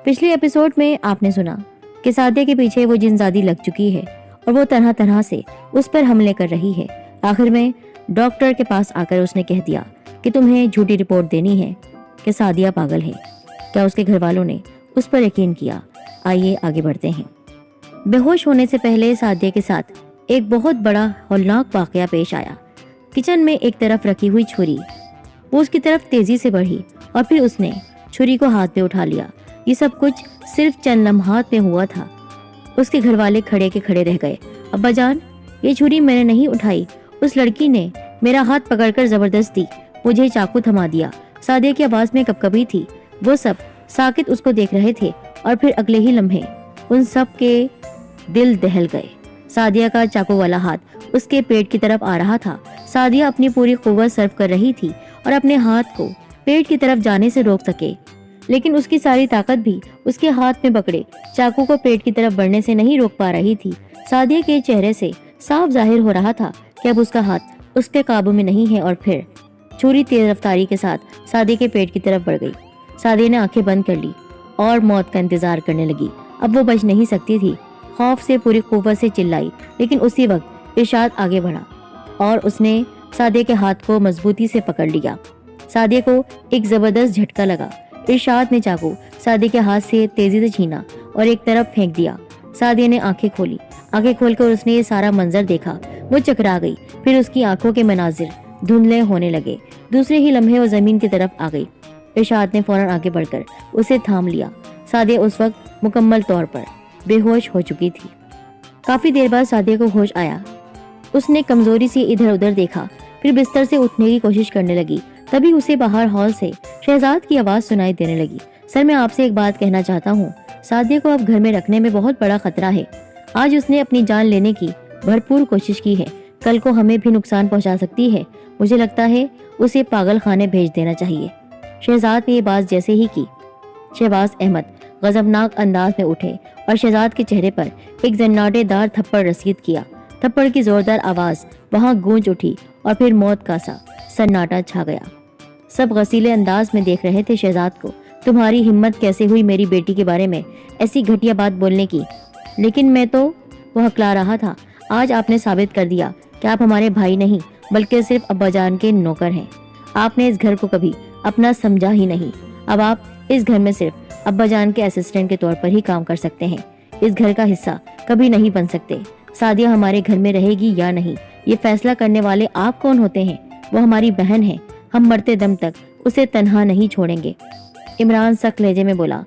پچھلے ایپیسوڈ میں آپ نے سنا کہ سعدیہ کے پیچھے وہ جنزادی لگ چکی ہے اور وہ طرح طرح سے اس پر حملے کر رہی ہے۔ آخر میں ڈاکٹر کے پاس آ کر اس نے کہہ دیا کہ تمہیں جھوٹی رپورٹ دینی ہے کہ سعدیہ پاگل ہے۔ کیا اس کے گھر والوں نے اس پر یقین کیا؟ آئیے آگے بڑھتے ہیں۔ بے ہوش ہونے سے پہلے سعدیہ کے ساتھ ایک بہت بڑا ہولناک واقعہ پیش آیا۔ کچن میں ایک طرف رکھی ہوئی چھری وہ اس کی طرف تیزی سے بڑھی اور پھر اس نے چھری کو ہاتھ میں اٹھا لیا۔ یہ سب کچھ صرف چند لمحات میں ہوا تھا۔ اس کے گھر والے کھڑے کے کھڑے رہ گئے۔ ابا جان، یہ چھری میں نے نہیں اٹھائی، اس لڑکی نے میرا ہاتھ پکڑ کر زبردستی مجھے چاقو تھما دیا۔ سعدیہ کی آواز میں کپکپی تھی۔ وہ سب ساکت اس کو دیکھ رہے تھے اور پھر اگلے ہی لمحے ان سب کے دل دہل گئے۔ سعدیہ کا چاقو والا ہاتھ اس کے پیٹ کی طرف آ رہا تھا۔ سعدیہ اپنی پوری قوت صرف کر رہی تھی اور اپنے ہاتھ کو پیٹ کی طرف جانے سے روک سکے، لیکن اس کی ساری طاقت بھی اس کے ہاتھ میں پکڑے چاقو کو پیٹ کی طرف بڑھنے سے نہیں روک پا رہی تھی۔ سعدیہ کے چہرے سے صاف ظاہر ہو رہا تھا کہ اب اس کا ہاتھ اس کے قابو میں نہیں ہے، اور پھر چھری تیز رفتاری کے ساتھ سعدیہ کے پیٹ کی طرف بڑھ گئی۔ سعدیہ نے آنکھیں بند کر لی اور موت کا انتظار کرنے لگی۔ اب وہ بچ نہیں سکتی تھی۔ خوف سے پوری قوت سے چلائی، لیکن اسی وقت ارشاد آگے بڑھا اور اس نے سعدیہ کے ہاتھ کو مضبوطی سے پکڑ لیا۔ سعدیہ کو ایک زبردست جھٹکا لگا۔ ارشاد نے چاقو سعدیہ کے ہاتھ سے تیزی سے چھینا اور ایک طرف پھینک دیا۔ سعدیہ نے آنکھیں کھولی۔ آنکھیں کھول کر اس نے یہ سارا منظر دیکھا۔ وہ چکرا گئی۔ پھر اس کی آنکھوں کے مناظر دھندلے ہونے لگے۔ دوسرے ہی لمحے وہ زمین کی طرف آ گئی۔ ارشاد نے فوراً آگے بڑھ کر اسے تھام لیا۔ سعدیہ اس وقت مکمل طور پر بے ہوش ہو چکی تھی۔ کافی دیر بعد سعدیہ کو ہوش آیا۔ اس نے کمزوری سے ادھر ادھر دیکھا، پھر بستر سے اٹھنے کی کوشش کرنے لگی۔ تبھی اسے باہر ہال سے شہزاد کی آواز سنائی دینے لگی۔ سر، میں آپ سے ایک بات کہنا چاہتا ہوں۔ سعدیہ کو اب گھر میں رکھنے میں بہت بڑا خطرہ ہے۔ آج اس نے اپنی جان لینے کی بھرپور کوشش کی ہے، کل کو ہمیں بھی نقصان پہنچا سکتی ہے۔ مجھے لگتا ہے اسے پاگل خانے بھیج دینا چاہیے۔ شہزاد نے یہ بات جیسے ہی کی، شہباز احمد غضبناک انداز میں اٹھے اور شہزاد کے چہرے پر ایک زناٹے دار تھپڑ رسید کیا۔ تھپڑ کی زوردار آواز وہاں گونج اٹھی اور پھر موت کا سا سناٹا چھا گیا۔ سب غصیلے انداز میں دیکھ رہے تھے شہزاد کو۔ تمہاری ہمت کیسے ہوئی میری بیٹی کے بارے میں ایسی گھٹیا بات بولنے کی؟ لیکن میں تو وہ ہکلا رہا تھا۔ آج آپ نے ثابت کر دیا کہ آپ ہمارے بھائی نہیں بلکہ صرف ابا جان کے نوکر ہیں۔ آپ نے اس گھر کو کبھی اپنا سمجھا ہی نہیں۔ اب آپ اس گھر میں صرف ابا جان کے اسسٹنٹ کے طور پر ہی کام کر سکتے ہیں، اس گھر کا حصہ کبھی نہیں بن سکتے۔ سعدیہ ہمارے گھر میں رہے گی یا نہیں، یہ فیصلہ کرنے والے آپ کون ہوتے ہیں؟ وہ ہماری بہن ہے، ہم مرتے دم تک اسے تنہا نہیں چھوڑیں گے۔ عمران سخت لہجے میں بولا۔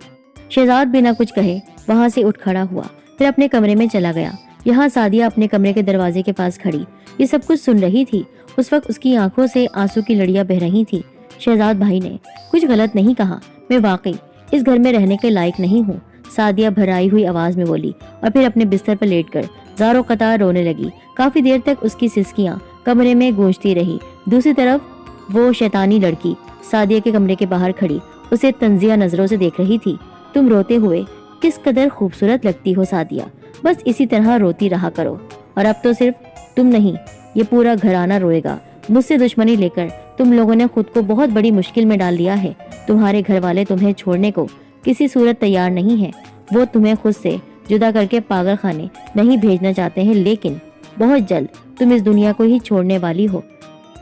شہزاد بنا کچھ کہے وہاں سے اٹھ کھڑا ہوا، پھر اپنے کمرے میں چلا گیا۔ یہاں سعدیہ اپنے کمرے کے دروازے کے پاس کھڑی یہ سب کچھ سن رہی تھی۔ اس وقت اس کی آنکھوں سے آنسو کی لڑیاں بہ رہی تھی۔ شہزاد بھائی نے کچھ غلط نہیں کہا، میں واقعی اس گھر میں رہنے کے لائق نہیں ہوں، سعدیہ بھرائی ہوئی آواز میں بولی اور پھر اپنے بستر پر لیٹ کر زاروں قطار رونے لگی۔ کافی دیر تک اس کی سسکیاں کمرے میں گونجتی رہی۔ دوسری طرف وہ شیطانی لڑکی سعدیہ کے کمرے کے باہر کھڑی اسے تنزیہ نظروں سے دیکھ رہی تھی۔ تم روتے ہوئے کس قدر خوبصورت لگتی ہو سعدیہ، بس اسی طرح روتی رہا کرو، اور اب تو صرف تم نہیں یہ پورا گھرانہ روئے گا۔ مجھ سے دشمنی لے کر تم لوگوں نے خود کو بہت بڑی مشکل میں ڈال دیا ہے۔ تمہارے گھر والے تمہیں چھوڑنے کو کسی صورت تیار نہیں ہیں۔ وہ تمہیں خود سے جدا کر کے پاگل خانے نہیں بھیجنا چاہتے ہیں، لیکن بہت جلد تم اس دنیا کو ہی چھوڑنے والی ہو۔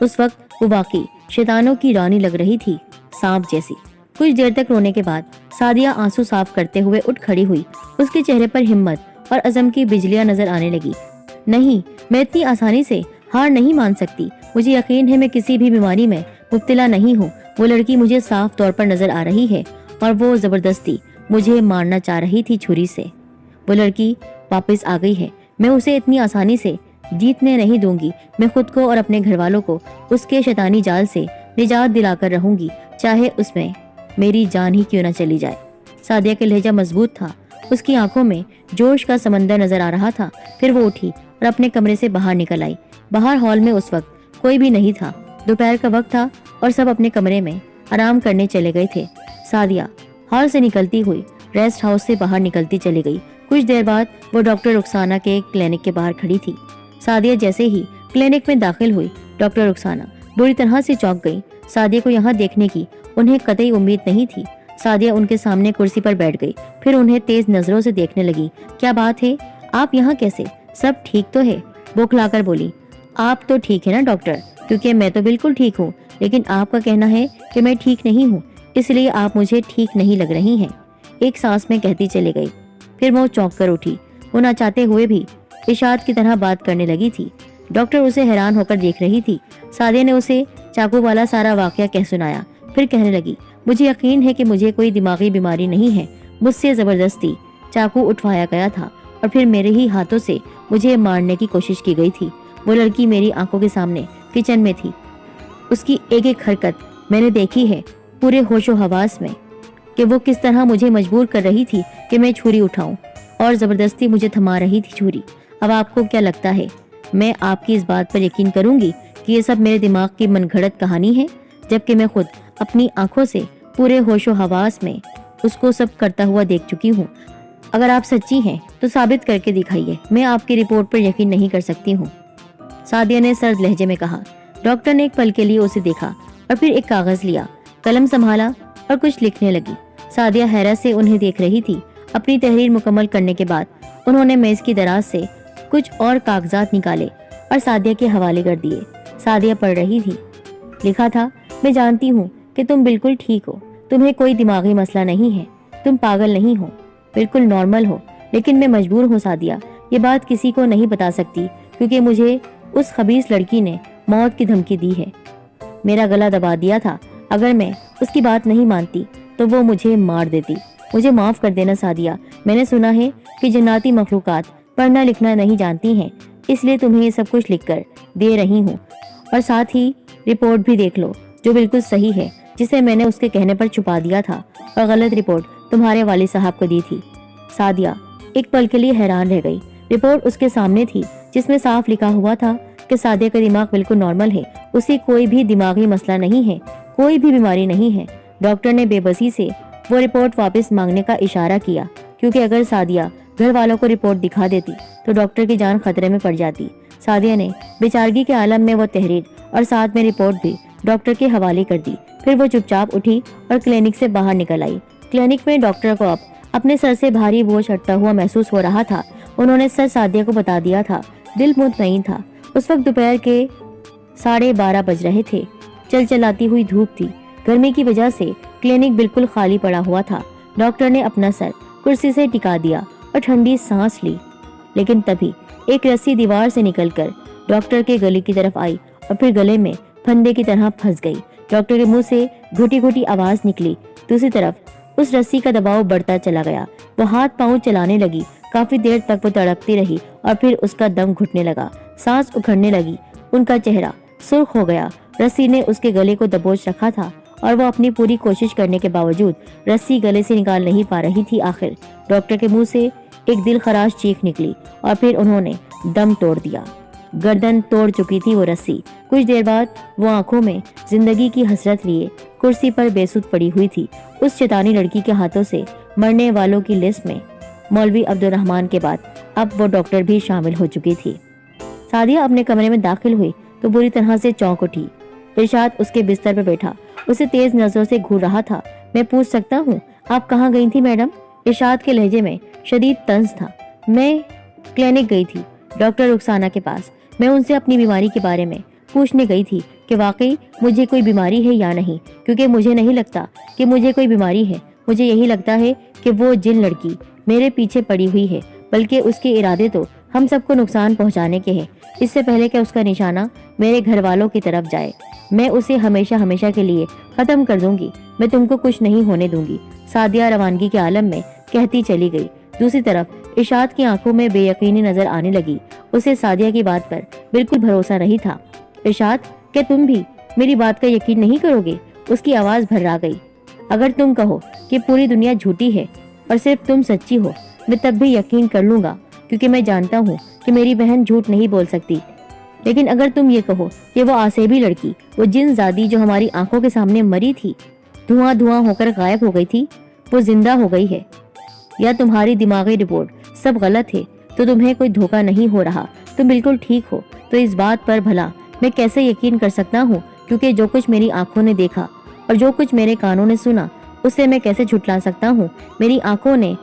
اس وقت وہ واقعی شیطانوں کی رانی لگ رہی تھی، سانپ جیسی۔ کچھ دیر تک رونے کے بعد سعدیہ آنسو صاف کرتے ہوئے اٹھ کھڑی ہوئی۔ اس کے چہرے پر ہمت اور عزم کی بجلیاں نظر آنے لگی۔ نہیں، میں اتنی آسانی سے ہار نہیں مان سکتی۔ مجھے یقین ہے میں کسی بھی بیماری میں مبتلا نہیں ہوں۔ وہ لڑکی مجھے صاف طور پر نظر آ رہی ہے اور وہ زبردستی مجھے مارنا چاہ رہی تھی چھری سے۔ وہ لڑکی واپس آ گئی ہے، میں اسے اتنی آسانی سے جیتنے نہیں دوں گی۔ میں خود کو اور اپنے گھر والوں کو اس کے شیطانی جال سے نجات دلا کر رہوں گی، چاہے اس میں میری جان ہی کیوں نہ چلی جائے۔ سعدیہ کا لہجہ مضبوط تھا، اس کی آنکھوں میں جوش کا سمندر نظر آ رہا تھا۔ پھر وہ اٹھی اور اپنے کمرے سے باہر نکل آئی۔ باہر ہال میں اس وقت کوئی بھی نہیں تھا۔ دوپہر کا وقت تھا اور سب اپنے کمرے میں آرام کرنے چلے گئے تھے۔ سعدیہ ہال سے نکلتی ہوئی ریسٹ ہاؤس سے باہر نکلتی چلی گئی۔ کچھ دیر بعد وہ ڈاکٹر رخسانہ کے کلینک کے باہر کھڑی تھی۔ سعدیہ جیسے ہی کلینک میں داخل ہوئی، ڈاکٹر رخسانہ بری طرح سے چونک گئی۔ سعدیہ کو یہاں دیکھنے کی انہیں قطعی امید نہیں تھی۔ सादिया उनके सामने कुर्सी पर बैठ गई, फिर उन्हें तेज नजरों से देखने लगी। क्या बात है, आप यहाँ कैसे? सब ठीक तो है? बौखलाकर बोली। आप तो ठीक है ना डॉक्टर? क्योंकि मैं तो बिल्कुल ठीक हूँ, लेकिन आपका कहना है कि मैं ठीक नहीं हूँ, इसलिए आप मुझे ठीक नहीं लग रही हैं। एक सांस में कहती चली गई। फिर वो चौंक कर उठी। वो ना चाहते हुए भी इशाद की तरह बात करने लगी थी। डॉक्टर उसे हैरान होकर देख रही थी। सादिया ने उसे चाकू वाला सारा वाकया कह सुनाया। फिर कहने लगी, मुझे यकीन है कि मुझे कोई दिमागी बीमारी नहीं है। मुझसे जबरदस्ती चाकू उठवाया गया था और फिर मेरे ही हाथों से मुझे मारने की कोशिश की गई थी। वो लड़की मेरी आंखों के सामने किचन में थी। उसकी एक एक हरकत मैंने देखी है पूरे होशो हवास में, कि वो किस तरह मुझे मजबूर कर रही थी कि मैं छुरी उठाऊं और जबरदस्ती मुझे थमा रही थी छुरी। अब आपको क्या लगता है मैं आपकी इस बात पर यकीन करूंगी कि ये सब मेरे दिमाग की मनगढ़ंत कहानी है, जबकि मैं खुद अपनी आंखों से पूरे होशो हवास में उसको सब करता हुआ देख चुकी हूँ। अगर आप सच्ची हैं तो साबित करके दिखाइए। मैं आपकी रिपोर्ट पर यकीन नहीं कर सकती हूँ, सादिया ने सर्द लहजे में कहा। डॉक्टर ने एक पल के लिए उसे देखा और फिर एक कागज लिया, कलम संभाला और कुछ लिखने लगी। सादिया हैरत से उन्हें देख रही थी। अपनी तहरीर मुकम्मल करने के बाद उन्होंने मेज की दराज से कुछ और कागजात निकाले और सादिया के हवाले कर दिए। सादिया पढ़ रही थी। लिखा था, मैं जानती हूँ कि तुम बिल्कुल ठीक हो, तुम्हें कोई दिमागी मसला नहीं है, तुम पागल नहीं हो, बिल्कुल नॉर्मल हो, लेकिन मैं मजबूर हूँ सादिया, ये बात किसी को नहीं बता सकती क्योंकि मुझे उस खबीस लड़की ने मौत की धमकी दी है। मेरा गला दबा दिया था। अगर मैं उसकी बात नहीं मानती तो वो मुझे मार देती। मुझे माफ कर देना सादिया, मैंने सुना है कि जन्नाती मखलूकात पढ़ना लिखना नहीं जानती हैं, इसलिए तुम्हें ये सब कुछ लिखकर दे रही हूँ। और साथ ही रिपोर्ट भी देख लो जो बिल्कुल सही है, जिसे मैंने उसके कहने पर छुपा दिया था और गलत रिपोर्ट तुम्हारे वालिद साहब को दी थी। सादिया एक पल के लिए हैरान रह गई। रिपोर्ट उसके सामने थी जिसमें साफ लिखा हुआ था कि सादिया का दिमाग बिल्कुल नॉर्मल है, उसे कोई भी दिमागी मसला नहीं है, कोई भी बीमारी नहीं है। डॉक्टर ने बेबसी से वो रिपोर्ट वापस मांगने का इशारा किया, क्योंकि अगर सादिया घर वालों को रिपोर्ट दिखा देती तो डॉक्टर की जान खतरे में पड़ जाती। सादिया ने बेचारगी के आलम में वो तहरीर और साथ में रिपोर्ट भी डॉक्टर के हवाले कर दी। फिर वो चुपचाप उठी और क्लिनिक से बाहर निकल आई। क्लिनिक में डॉक्टर को अब अपने सर से भारी बोझ हटता हुआ महसूस हो रहा था। उन्होंने सर सादिया को बता दिया था। दिल मुतमईन था। उस वक्त दोपहर के 12:30 बज रहे थे। चलचलाती हुई धूप थी। गर्मी की वजह से क्लिनिक बिल्कुल खाली पड़ा हुआ था। डॉक्टर ने अपना सर कुर्सी से टिका दिया और ठंडी सांस ली, लेकिन तभी एक रस्सी दीवार से निकलकर डॉक्टर के गले की तरफ आई और फिर गले में फंदे की तरह फंस गई। डॉक्टर के मुंह से घुटी घुटी आवाज निकली। दूसरी तरफ उस रस्सी का दबाव बढ़ता चला गया। वो हाथ पांव चलाने लगी। काफी देर तक वो तड़पती रही और फिर उसका दम घुटने लगा, सांस उखड़ने लगी। उनका चेहरा सुर्ख हो गया। रस्सी ने उसके गले को दबोच रखा था और वो अपनी पूरी कोशिश करने के बावजूद रस्सी गले से निकाल नहीं पा रही थी। आखिर डॉक्टर के मुंह से एक दिल खराश चीख निकली और फिर उन्होंने दम तोड़ दिया। गर्दन तोड़ चुकी थी वो रस्सी। कुछ देर बाद वो आंखों में जिंदगी की हसरत लिए कुर्सी पर बेसुध पड़ी हुई थी। उस शैतानी लड़की के हाथों से मरने वालों की लिस्ट में मौलवी अब्दुर्रहमान के बाद अब वो डॉक्टर भी शामिल हो चुकी थी। सादिया अपने कमरे में दाखिल हुई तो बुरी तरह से चौंक उठी। इरशाद उसके बिस्तर पर बैठा उसे तेज नजरों से घूर रहा था। मैं पूछ सकता हूँ आप कहाँ गई थी मैडम? इरशाद के लहजे में शदीद तंज था। मैं क्लिनिक गई थी डॉक्टर रुखसाना के पास। मैं उनसे अपनी बीमारी के बारे में पूछने गई थी कि वाकई मुझे कोई बीमारी है या नहीं, क्योंकि मुझे नहीं लगता कि मुझे कोई बीमारी है। मुझे यही लगता है कि वो जिन लड़की मेरे पीछे पड़ी हुई है, बल्कि उसके इरादे तो हम सबको नुकसान पहुंचाने के हैं। इससे पहले कि उसका निशाना मेरे घर वालों की तरफ जाए, मैं उसे हमेशा हमेशा के लिए खत्म कर दूंगी। मैं तुमको कुछ नहीं होने दूंगी। सादिया रवानगी के आलम में कहती चली गई। दूसरी तरफ इरशाद की आंखों में बेयकीनी नजर आने लगी। उसे सादिया की बात पर बिल्कुल भरोसा नहीं था। इरशाद, क्या तुम भी मेरी बात का यकीन नहीं करोगे? उसकी आवाज भर्रा गई। अगर तुम कहो कि पूरी दुनिया झूठी है और सिर्फ तुम सच्ची हो, मैं तब भी यकीन कर लूंगा, क्योंकि मैं जानता हूँ कि मेरी बहन झूठ नहीं बोल सकती। लेकिन अगर तुम ये कहो कि वो आसेबी लड़की, वो जिनजादी जो हमारी आंखों के सामने मरी थी, धुआं धुआं होकर गायब हो गई थी, वो जिंदा हो गई है, या तुम्हारी दिमागी रिपोर्ट सब गलत है, तो तुम्हें कोई धोखा नहीं हो रहा, तुम बिल्कुल ठीक हो, तो इस बात पर भला मैं कैसे यकीन कर सकता हूँ? क्योंकि जो कुछ मेरी आंखों ने देखा और जो कुछ मेरे कानों ने सुना, उससे मैं कैसे झुठला सकता हूँ? मेरी आंखों ने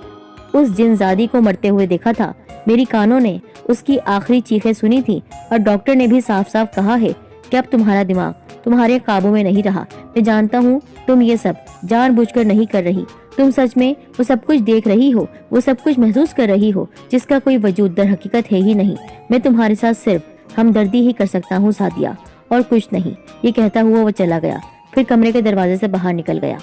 उस जिनजादी को मरते हुए देखा था, मेरी कानों ने उसकी आखिरी चीखें सुनी थी, और डॉक्टर ने भी साफ साफ कहा है कि अब तुम्हारा दिमाग तुम्हारे काबू में नहीं रहा। मैं जानता हूँ तुम ये सब जानबूझकर नहीं कर रही, तुम सच में वो सब कुछ देख रही हो, वो सब कुछ महसूस कर रही हो जिसका कोई वजूद दर हकीकत है ही नहीं। मैं तुम्हारे साथ सिर्फ हमदर्दी ही कर सकता हूँ सादिया, और कुछ नहीं। ये कहता हुआ वो चला गया, फिर कमरे के दरवाजे से बाहर निकल गया।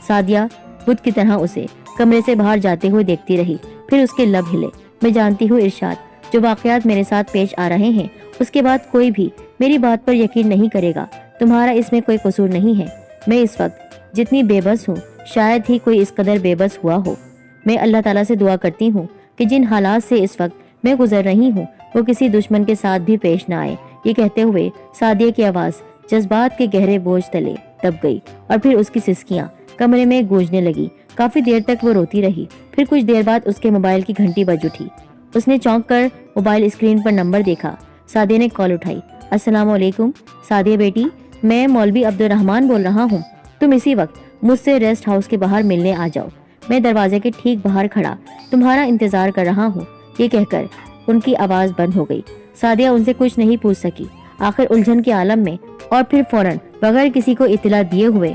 सादिया बुत की तरह उसे कमरे से बाहर जाते हुए देखती रही, फिर उसके लब हिले। मैं जानती हूँ इरशाद, जो वाकयात मेरे साथ पेश आ रहे हैं उसके बाद कोई भी मेरी बात पर यकीन नहीं करेगा। तुम्हारा इसमें कोई कसूर नहीं है। मैं इस वक्त जितनी बेबस हूँ शायद ही कोई इस कदर बेबस हुआ हो। मैं अल्लाह ताला से दुआ करती हूँ कि जिन हालात से इस वक्त मैं गुजर रही हूँ वो किसी दुश्मन के साथ भी पेश न आए। ये कहते हुए सादिया की आवाज जज्बात के गहरे बोझ तले दब गई, और फिर उसकी सिसकियां कमरे में गूंजने लगी। काफी देर तक वो रोती रही, फिर कुछ देर बाद उसके मोबाइल की घंटी बज उठी। उसने चौंक कर मोबाइल स्क्रीन पर नंबर देखा। सादिया ने कॉल उठाई। अस्सलाम वालेकुम सादिया बेटी, मैं मौलवी अब्दुर्रहमान बोल रहा हूँ। तुम इसी वक्त मुझसे रेस्ट हाउस के बाहर मिलने आ जाओ। मैं दरवाजे के ठीक बाहर खड़ा तुम्हारा इंतजार कर रहा हूँ। ये कहकर उनकी आवाज बंद हो गई। सादिया उनसे कुछ नहीं पूछ सकी, आखिर उलझन के आलम में, और फिर फौरन बगैर किसी को इत्तला दिए हुए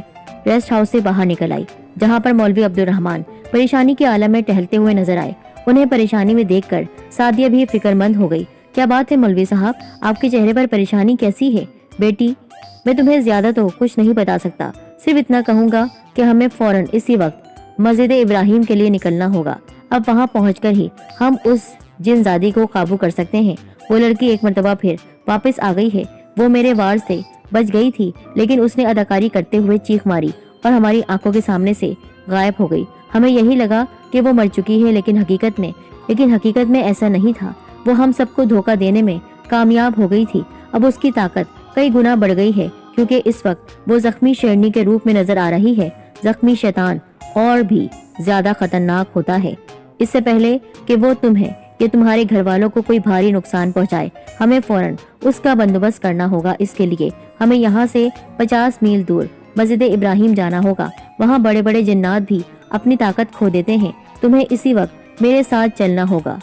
रेस्ट हाउस से बाहर निकल आई, जहाँ पर मौलवी अब्दुर्रहमान परेशानी के आलम में टहलते हुए नजर आए। उन्हें परेशानी में देखकर सादिया भी फिक्रमंद हो गई। क्या बात है मौलवी साहब, आपके चेहरे पर परेशानी कैसी है? बेटी, मैं तुम्हें ज्यादा तो कुछ नहीं बता सकता, सिर्फ इतना कहूँगा कि हमें फौरन इसी वक्त मस्जिद इब्राहिम के लिए निकलना होगा। अब वहाँ पहुँचकर ही हम उस जिनजादी को काबू कर सकते हैं। वो लड़की एक मर्तबा फिर वापस आ गई है। वो मेरे वार से बच गई थी, लेकिन उसने अदाकारी करते हुए चीख मारी और हमारी आंखों के सामने से गायब हो गई। हमें यही लगा कि वो मर चुकी है, लेकिन हकीकत में ऐसा नहीं था। वो हम सबको धोखा देने में कामयाब हो गई थी। अब उसकी ताकत कई गुना बढ़ गई है, क्योंकि इस वक्त वो जख्मी शेरनी के रूप में नजर आ रही है। जख्मी शैतान और भी ज्यादा खतरनाक होता है। इससे पहले कि वो तुम्हें या तुम्हारे घर वालों को कोई भारी नुकसान पहुंचाए, हमें फौरन उसका बंदोबस्त करना होगा। इसके लिए हमें यहाँ से 50 मील दूर मस्जिद इब्राहिम जाना होगा। वहाँ बड़े बड़े जिन्नात भी अपनी ताकत खो देते हैं। तुम्हें इसी वक्त मेरे साथ चलना होगा।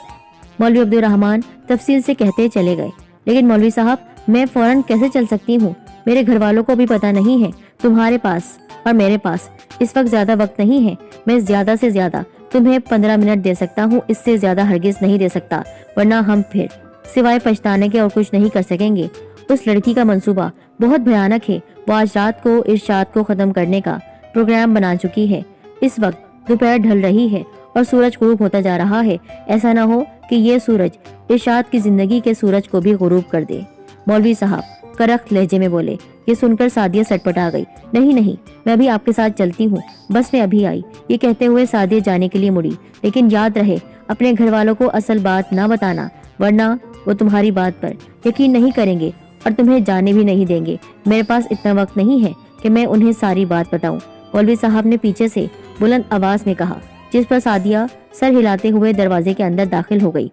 मौलवी अब्दुर्रहमान तफसील से कहते चले गए। लेकिन मौलवी साहब, मैं फौरन कैसे चल सकती हूँ? मेरे घर वालों को भी पता नहीं है। तुम्हारे पास और मेरे पास इस वक्त ज्यादा वक्त नहीं है। मैं ज्यादा से ज्यादा तुम्हें 15 मिनट दे सकता हूँ, इससे ज्यादा हरगिज नहीं दे सकता, वरना हम फिर सिवाय पछताने के और कुछ नहीं कर सकेंगे। उस लड़की का मंसूबा बहुत भयानक है। वो आज रात को इरशाद को खत्म करने का प्रोग्राम बना चुकी है। इस वक्त दोपहर ढल रही है और सूरज गुरूब होता जा रहा है। ऐसा ना हो कि ये सूरज इरशाद की जिंदगी के सूरज को भी गुरूब कर दे। मौलवी साहब करख्त लहजे में बोले। ये सुनकर सादिया सटपटा गई। नहीं नहीं, मैं अभी आपके साथ चलती हूँ, बस मैं अभी आई। ये कहते हुए सादिया जाने के लिए मुड़ी। लेकिन याद रहे, अपने घर वालों को असल बात ना बताना, वरना वो तुम्हारी बात पर यकीन नहीं करेंगे और तुम्हें जाने भी नहीं देंगे। मेरे पास इतना वक्त नहीं है कि मैं उन्हें सारी बात बताऊं। मौलवी साहब ने पीछे से बुलंद आवाज में कहा, जिस पर सादिया सर हिलाते हुए दरवाजे के अंदर दाखिल हो गई।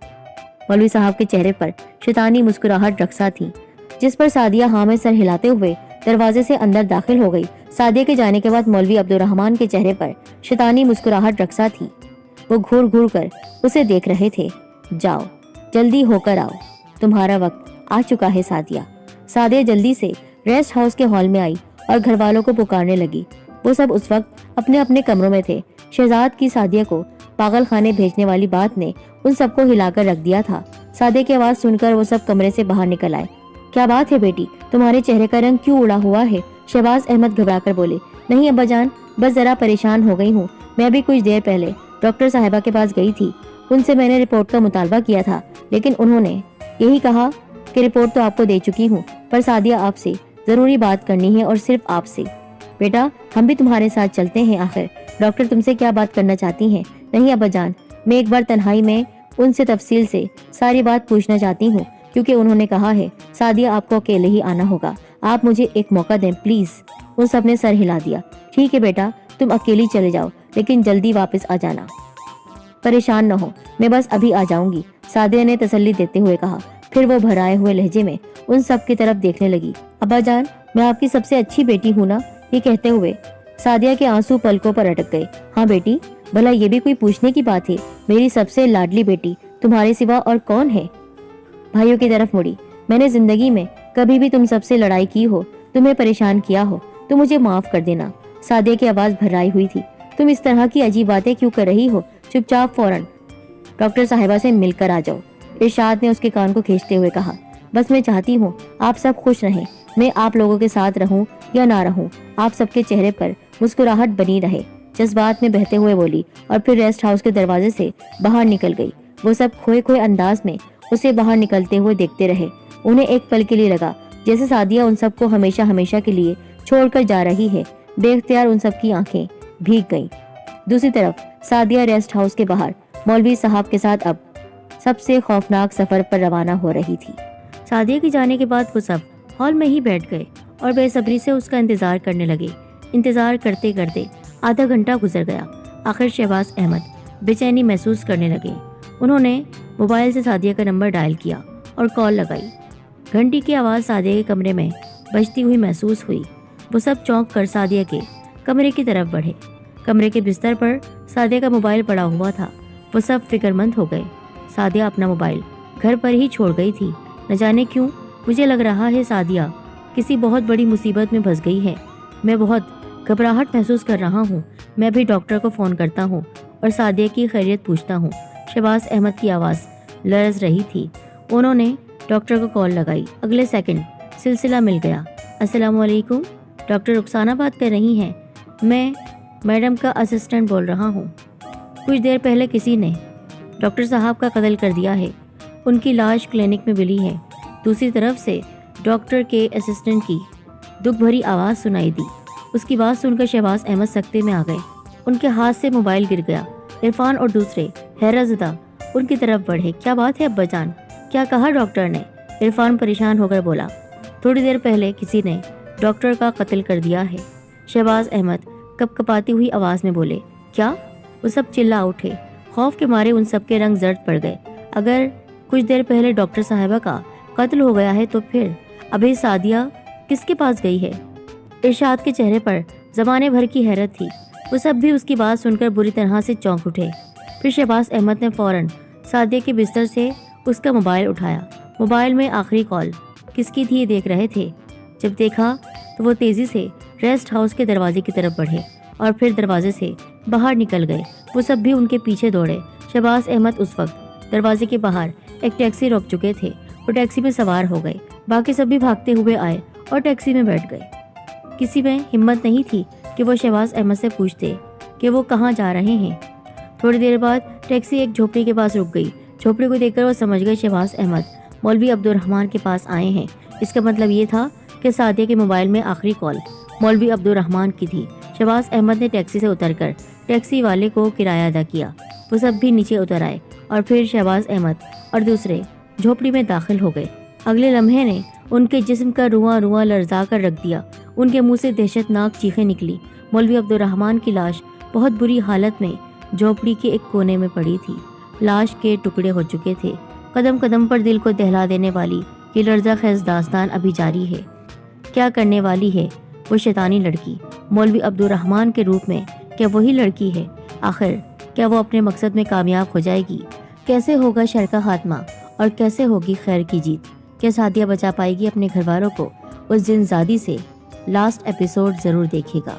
मौलवी साहब के चेहरे पर शैतानी मुस्कुराहट रक्सा थी, जिस पर सादिया हाँ में सर हिलाते हुए दरवाजे से अंदर दाखिल हो गई। सादिया के जाने के बाद मौलवी अब्दुर्रहमान के चेहरे पर शैतानी मुस्कुराहट रक्सा थी। वो घूर घूर कर उसे देख रहे थे। जाओ, जल्दी होकर आओ, तुम्हारा वक्त आ चुका है सादिया। सादिया जल्दी से रेस्ट हाउस के हॉल में आई और घर वालों को पुकारने लगी। वो सब उस वक्त अपने अपने कमरों में थे। शहजाद की सादिया को पागल खाने भेजने वाली बात ने उन सबको हिलाकर रख दिया था। सादिया की आवाज सुनकर वो सब कमरे से बाहर निकल आए। क्या बात है बेटी, तुम्हारे चेहरे का रंग क्यों उड़ा हुआ है? शहबाज अहमद घबराकर बोले। नहीं अब्बा जान, बस जरा परेशान हो गई हूँ। मैं अभी कुछ देर पहले डॉक्टर साहिबा के पास गई थी। उनसे मैंने रिपोर्ट का मुतालबा किया था, लेकिन उन्होंने यही कहा कि रिपोर्ट तो आपको दे चुकी हूँ, पर सादिया आपसे जरूरी बात करनी है, और सिर्फ आपसे। बेटा, हम भी तुम्हारे साथ चलते हैं। आखिर डॉक्टर तुमसे क्या बात करना चाहती हैं? नहीं अब्बा जान, मैं एक बार तन्हाई में उनसे तफसील से सारी बात पूछना चाहती हूँ, क्योंकि उन्होंने कहा है सादिया आपको अकेले ही आना होगा। आप मुझे एक मौका दें प्लीज। उन सब ने सर हिला दिया। ठीक है बेटा, तुम अकेली चले जाओ, लेकिन जल्दी वापस आ जाना। परेशान न हो, मैं बस अभी आ जाऊंगी, सादिया ने तसल्ली देते हुए कहा। फिर वो भराए हुए लहजे में उन सब की तरफ देखने लगी। अब्बा जान, मैं आपकी सबसे अच्छी बेटी हूँ ना? ये कहते हुए सादिया के आंसू पलकों पर अटक गए। हाँ बेटी, भला ये भी कोई पूछने की बात है? मेरी सबसे लाडली बेटी, तुम्हारे सिवा और कौन है? भाइयों की तरफ मुड़ी। मैंने जिंदगी में कभी भी तुम सबसे लड़ाई की हो, तुम्हें परेशान किया हो तो मुझे माफ कर देना। सादिया की आवाज भर्राई हुई थी। तुम इस तरह की अजीब बातें क्यों कर रही हो? चुपचाप फौरन डॉक्टर साहिबा से मिलकर आ जाओ। इरशाद ने उसके कान को खींचते हुए कहा। बस मैं चाहती हूँ आप सब खुश रहें। मैं आप लोगों के साथ रहूं या ना रहूं, आप सबके चेहरे पर मुस्कुराहट बनी रहे, जज्बात में बहते हुए बोली और फिर रेस्ट हाउस के दरवाजे से बाहर निकल गई। वो सब खोए खोए अंदाज में उसे बाहर निकलते हुए देखते रहे। उन्हें एक पल के लिए लगा जैसे सादिया उन सबको हमेशा हमेशा के लिए छोड़कर जा रही है। बेख्तियार उन सबकी आंखें भीग गईं। दूसरी तरफ सादिया रेस्ट हाउस के बाहर मौलवी साहब के साथ अब सबसे खौफनाक सफर पर रवाना हो रही थी। सादिया के जाने के बाद वो सब हॉल में ही बैठ गए और बेसब्री से उसका इंतजार करने लगे। इंतजार करते करते आधा घंटा गुजर गया। आखिर शहबाज अहमद बेचैनी महसूस करने लगे। उन्होंने मोबाइल से सादिया का नंबर डायल किया और कॉल लगाई। घंटी की आवाज़ सादिया के कमरे में बजती हुई महसूस हुई। वो सब चौंक कर सादिया के कमरे की तरफ बढ़े। कमरे के बिस्तर पर सादिया का मोबाइल पड़ा हुआ था। वो सब फिक्रमंद हो गए। सादिया अपना मोबाइल घर पर ही छोड़ गई थी। न जाने क्यों मुझे लग रहा है सादिया किसी बहुत बड़ी मुसीबत में फंस गई है। मैं बहुत घबराहट महसूस कर रहा हूँ। मैं भी डॉक्टर को फ़ोन करता हूँ और सादिया की खैरियत पूछता हूँ। शहबाज अहमद की आवाज़ लरज रही थी। उन्होंने डॉक्टर को कॉल लगाई। अगले सेकंड सिलसिला मिल गया। अस्सलाम वालेकुम, डॉक्टर रुखसाना बात कर रही हैं। मैं मैडम का असिस्टेंट बोल रहा हूँ। कुछ देर पहले किसी ने डॉक्टर साहब का कत्ल कर दिया है। उनकी लाश क्लिनिक में मिली है। दूसरी तरफ से डॉक्टर के असिस्टेंट की दुख भरी आवाज़ सुनाई दी। उसकी बात सुनकर शहबाज अहमद सख्ते में आ गए। उनके हाथ से मोबाइल गिर गया। इरफान और दूसरे हैरतज़दा उनकी तरफ बढ़े। क्या बात है अब्बाजान, क्या कहा डॉक्टर ने? इरफान परेशान होकर बोला। थोड़ी देर पहले किसी ने डॉक्टर का कत्ल कर दिया है। शहबाज अहमद कपकपाती हुई आवाज़ में बोले। क्या? वो सब चिल्ला उठे। खौफ के मारे उन सब के रंग जर्द पड़ गए। अगर कुछ देर पहले डॉक्टर साहिबा का कत्ल हो गया है तो फिर अभी सादिया किसके पास गई है? इरशाद के चेहरे पर ज़माने भर की हैरत थी। वो सब भी उसकी बात सुनकर बुरी तरह से चौंक उठे। फिर शहबाज अहमद ने फौरन सादिया के बिस्तर से उसका मोबाइल उठाया। मोबाइल में आखिरी कॉल किसकी थी ये देख रहे थे। जब देखा तो वो तेज़ी से रेस्ट हाउस के दरवाजे की तरफ बढ़े और फिर दरवाजे से बाहर निकल गए। वो सब भी उनके पीछे दौड़े। शहबाज अहमद उस वक्त दरवाजे के बाहर एक टैक्सी रोक चुके थे। वो टैक्सी में सवार हो गए। बाकी सब भी भागते हुए आए और टैक्सी में बैठ गए। किसी में हिम्मत नहीं थी कि वो शहबाज अहमद से पूछते कि वो कहाँ जा रहे हैं। थोड़ी देर बाद टैक्सी एक झोपड़ी के पास रुक गई। झोपड़ी को देखकर वो समझ गए शहबाज अहमद मौलवी अब्दुर्रहमान के पास आए हैं। इसका मतलब ये था कि सादिया के मोबाइल में आखिरी कॉल मौलवी अब्दुर्रहमान की थी। शहबाज अहमद ने टैक्सी से उतरकर टैक्सी वाले को किराया अदा किया। वो सब भी नीचे उतर आए और फिर शहबाज अहमद और दूसरे झोपड़ी में दाखिल हो गए। अगले लम्हे ने उनके जिस्म का रुआं रुआं लर्जा कर रख दिया। उनके मुंह से दहशतनाक चीखें निकली। मौलवी अब्दुर्रहमान की लाश बहुत बुरी हालत में झोपड़ी के एक कोने में पड़ी थी। लाश के टुकड़े हो चुके थे। कदम कदम पर दिल को दहला देने वाली ये लर्जा खेज दास्तान अभी जारी है। क्या करने वाली है वो शैतानी लड़की मौलवी अब्दुर्रहमान के रूप में? क्या वही लड़की है? आखिर क्या वो अपने मकसद में कामयाब हो जाएगी? कैसे होगा शर का खात्मा और कैसे होगी खैर की जीत? क्या सादिया बचा पाएगी अपने घर वालों को उस जिनजादी से? लास्ट एपिसोड ज़रूर देखिएगा।